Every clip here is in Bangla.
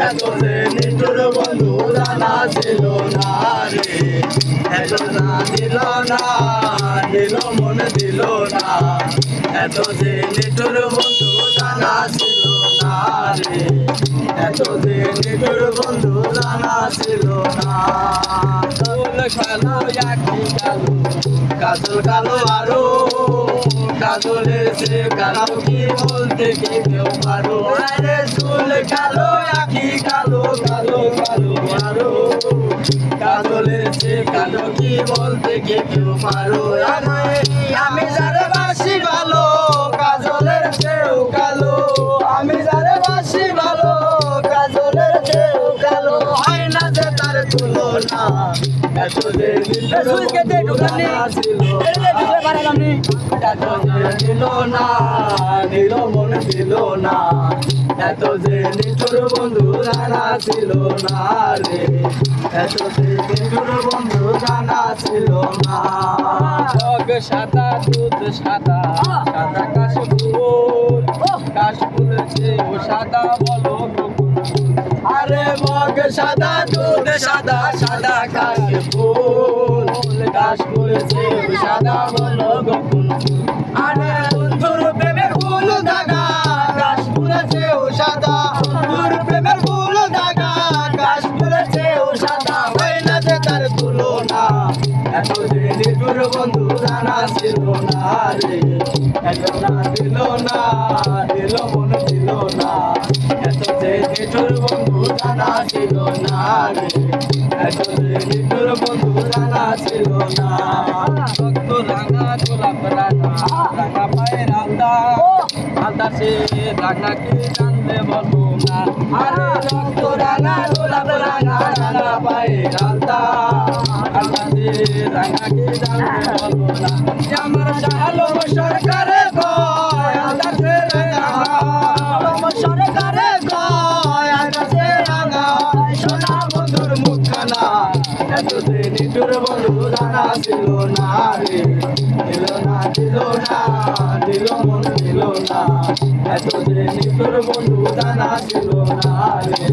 এত যে নিঠুর বন্ধু জানা ছিল না রে, এত না দিল না, দিল মন দিল না, এত যে নিঠুর বন্ধু জানা ছিল না রে, এত যে নিঠুর বন্ধু জানা ছিল না। চুল কালো একই কালো, কাজল কালো আরো, কাজলের সে কালো কি বলতে কি কেউ পারো, আরে চুল কালো একই কালো, কালো কালো আরো, কাজলের সে কালো কি বলতে কি কেউ পারো, আমি যারে বাসি ভালো কাজলের চেয়েও কালো, আমি যারে বাসি ভালো কাজলের চেয়েও কালো, হয় না যে তার তুলনা, এত যে নিঠুর বন্ধু জানা ছিল না রে, এত যে দিল না, দিল মন দিল না, এত যে নিঠুর বন্ধু জানা ছিল না রে, এত যে নিঠুর বন্ধু জানা ছিল না। জগ সাদা দুধ সাদা, সাদা কাশফুল, কাশফুলের চেয়েও সাদা বলো গোকুল, আরে মগ সাদা দুধ সাদা, সাদা কাশফুল, কাশফুলের চেয়েও সাদা বলো গোকুল, আরে বন্ধুর প্রেমের ফুল দাগা, কাশফুলের চেয়েও সাদা, বন্ধুর প্রেমের ফুল দাগা, কাশফুলের চেয়েও সাদা, হয় না যে তার তুলনা, এত যে নিঠুর বন্ধু জানা ছিল না রে, এত না দিল না, দিল মন দিল না, এত যে নিঠুর বন্ধু জানা ছিল না রে, এত যে নিঠুর বন্ধু জানা ছিল না। রক্ত রাঙা গোলাপ রাঙা, রাঙা পায়ের আলতা, আলতা সে রাঙা কি জানতে বলো না, আরে রক্ত রাঙা গোলাপ রাঙা, রাঙা পায়ের আলতা, আলতা সে রাঙা কি জানতে বলো না, আমার জাহালো সরকারে কয় আলতা সে রাঙা, সরকারে কয় আলতা সে রাঙা, সোনা বন্ধুর মুখখানা, এত যে নিঠুর বন্ধু জানা ছিল না রে, দিল না দিল না, দিল মন দিল না, এত যে নিঠুর বন্ধু জানা ছিল না রে,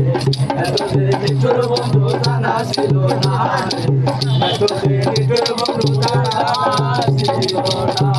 এত যে নিঠুর বন্ধু জানা ছিল না রে, এত যে নিঠুর বন্ধু জানা ছিল না।